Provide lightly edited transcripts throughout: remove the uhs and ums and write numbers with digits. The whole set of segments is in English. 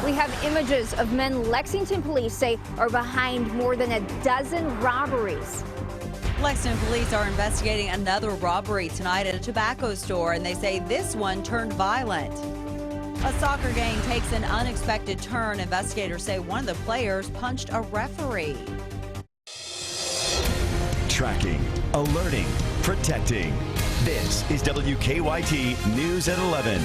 We have images of men Lexington police say are behind more than a dozen robberies. Lexington police are investigating another robbery tonight at a tobacco store, and they say this one turned violent. A soccer game takes an unexpected turn. Investigators say one of the players punched a referee. Tracking, alerting, protecting. This is WKYT News at 11.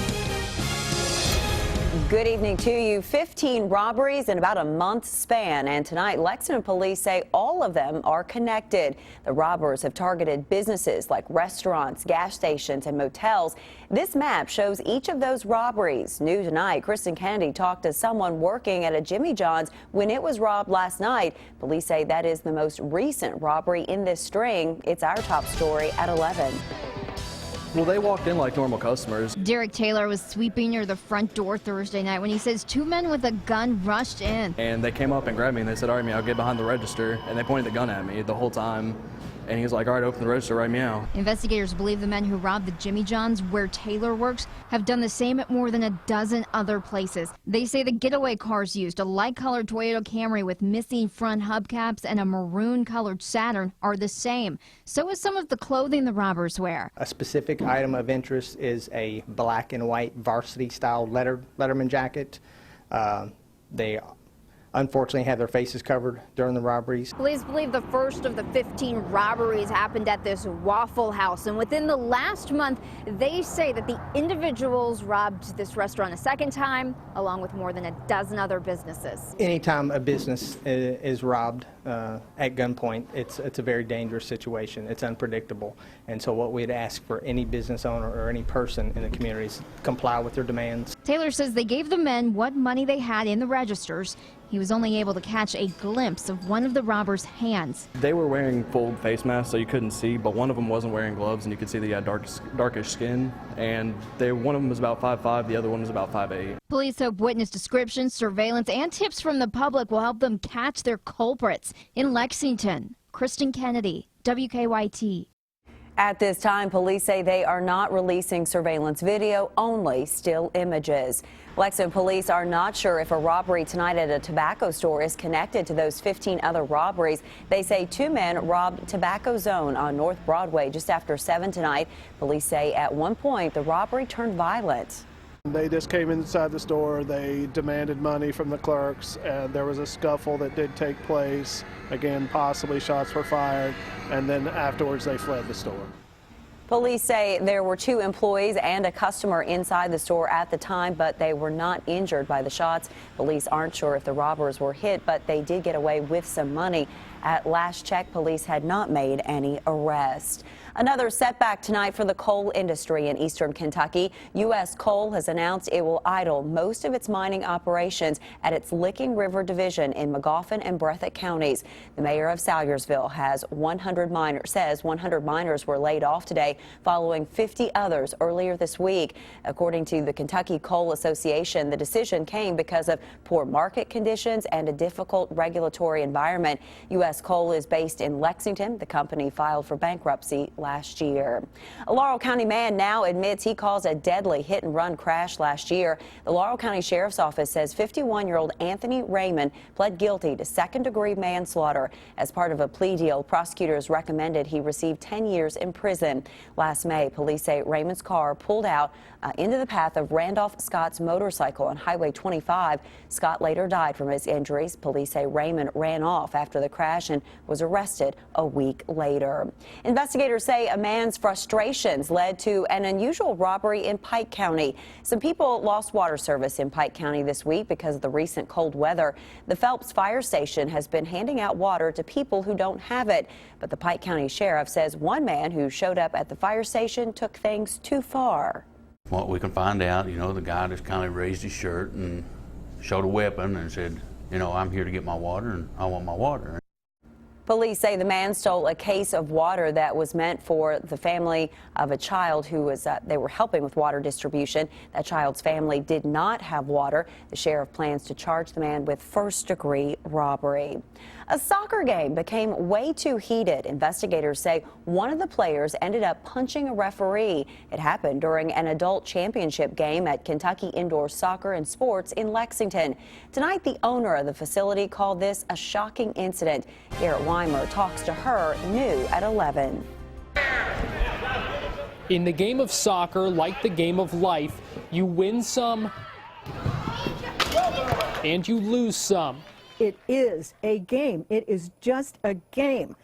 Good evening to you. 15 robberies in about a month's span, and tonight Lexington police say all of them are connected. The robbers have targeted businesses like restaurants, gas stations, and motels. This map shows each of those robberies. New tonight, Kristen Kennedy talked to someone working at a Jimmy John's when it was robbed last night. Police say that is the most recent robbery in this string. It's our top story at 11. Well, they walked in like normal customers. Derek Taylor was sweeping near the front door Thursday night when he says two men with a gun rushed in. And they came up and grabbed me and they said, all right, I'll get behind the register. And they pointed the gun at me the whole time. And he was like, all right, open the register right now. Investigators believe the men who robbed the Jimmy John's where Taylor works have done the same at more than a dozen other places. They say the getaway cars used, a light-colored Toyota Camry with missing front hubcaps and a maroon-colored Saturn, are the same. So is some of the clothing the robbers wear. A specific item of interest is a black and white varsity-style Letterman jacket. They unfortunately had their faces covered during the robberies. Police believe the first of the 15 robberies happened at this Waffle House, and within the last month, they say that the individuals robbed this restaurant a second time, along with more than a dozen other businesses. Anytime a business is robbed at gunpoint, it's a very dangerous situation. It's unpredictable, and so what we'd ask for any business owner or any person in the community is comply with their demands. Taylor says they gave the men what money they had in the registers. He was only able to catch a glimpse of one of the robbers' hands. They were wearing full face masks, so you couldn't see, but one of them wasn't wearing gloves, and you could see that he had darkish skin. And one of them was about 5'5", the other one was about 5'8". Police hope witness descriptions, surveillance, and tips from the public will help them catch their culprits. In Lexington, Kristen Kennedy, WKYT. At this time, police say they are not releasing surveillance video, only still images. Lexington police are not sure if a robbery tonight at a tobacco store is connected to those 15 other robberies. They say two men robbed Tobacco Zone on North Broadway just after 7 tonight. Police say at one point the robbery turned violent. They just came inside the store, they demanded money from the clerks, and there was a scuffle that did take place. Again, possibly shots were fired, and then afterwards they fled the store. Police say there were 2 employees and a customer inside the store at the time, but they were not injured by the shots. Police aren't sure if the robbers were hit, but they did get away with some money. At last check, police had not made any arrests. Another setback tonight for the coal industry in eastern Kentucky. U.S. Coal has announced it will idle most of its mining operations at its Licking River division in Magoffin and Breathitt counties. The mayor of Salyersville says 100 miners were laid off today, following 50 others earlier this week. According to the Kentucky Coal Association, the decision came because of poor market conditions and a difficult regulatory environment. U.S. Coal is based in Lexington. The company filed for bankruptcy last year. A Laurel County man now admits he caused a deadly hit-and-run crash last year. The Laurel County Sheriff's Office says 51-year-old Anthony Raymond pled guilty to second-degree manslaughter. As part of a plea deal, prosecutors recommended he receive 10 years in prison. Last May, police say Raymond's car pulled out into the path of Randolph Scott's motorcycle on Highway 25. Scott later died from his injuries. Police say Raymond ran off after the crash and was arrested a week later. Investigators say a man's frustrations led to an unusual robbery in Pike County. Some people lost water service in Pike County this week because of the recent cold weather. The Phelps Fire Station has been handing out water to people who don't have it. But the Pike County Sheriff says one man who showed up at the fire station took things too far. What we can find out, the guy just kind of raised his shirt and showed a weapon and said, I'm here to get my water and I want my water. Police say the man stole a case of water that was meant for the family of a child who was, they were helping with water distribution. That child's family did not have water. The sheriff plans to charge the man with first-degree robbery. A soccer game became way too heated. Investigators say one of the players ended up punching a referee. It happened during an adult championship game at Kentucky Indoor Soccer and Sports in Lexington. Tonight, the owner of the facility called this a shocking incident. Garrett Weimer talks to her new at 11. In the game of soccer, like the game of life, you win some and you lose some. It is a game. It is just a game.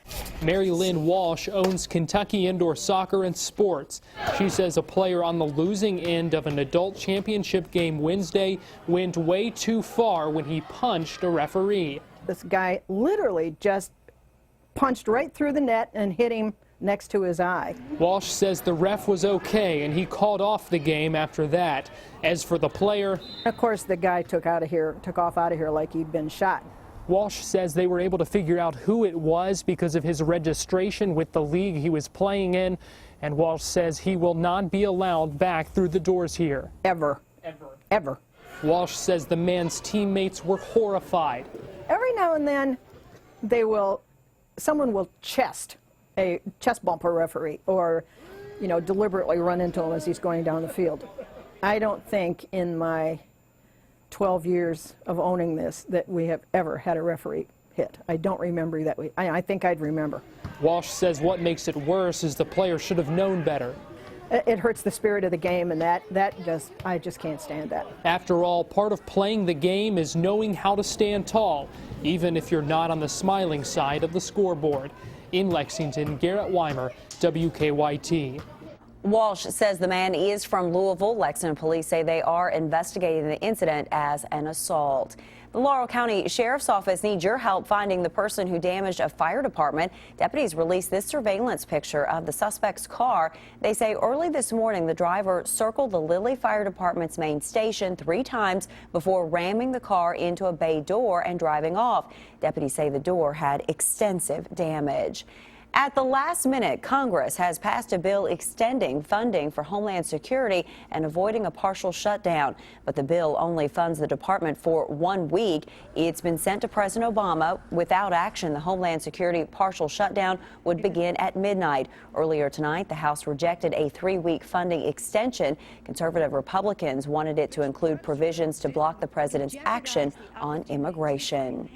Mary Lynn Walsh owns Kentucky Indoor Soccer and Sports. She says a player on the losing end of an adult championship game Wednesday went way too far when he punched a referee. This guy literally just punched right through the net and hit him next to his eye. Walsh says the ref was okay and he called off the game after that. As for the player, of course, the guy took off out of here like he'd been shot. Walsh says they were able to figure out who it was because of his registration with the league he was playing in, and Walsh says he will not be allowed back through the doors here. Ever. Walsh says the man's teammates were horrified. Every now and then, someone will chest bump a referee, or, deliberately run into him as he's going down the field. I don't think in my 12 years of owning this that we have ever had a referee hit. I don't remember that. I think I'd remember. Walsh says what makes it worse is the player should have known better. It hurts the spirit of the game, and I just can't stand that. After all, part of playing the game is knowing how to stand tall, even if you're not on the smiling side of the scoreboard. In Lexington, Garrett Weimer, WKYT. Walsh says the man is from Louisville. Lexington police say they are investigating the incident as an assault. The Laurel County Sheriff's Office needs your help finding the person who damaged a fire department. Deputies released this surveillance picture of the suspect's car. They say early this morning the driver circled the Lilly Fire Department's main station 3 times before ramming the car into a bay door and driving off. Deputies say the door had extensive damage. At the last minute, Congress has passed a bill extending funding for Homeland Security and avoiding a partial shutdown. But the bill only funds the department for 1 week. It's been sent to President Obama. Without action, the Homeland Security partial shutdown would begin at midnight. Earlier tonight, the House rejected a 3-week funding extension. Conservative Republicans wanted it to include provisions to block the president's action on immigration.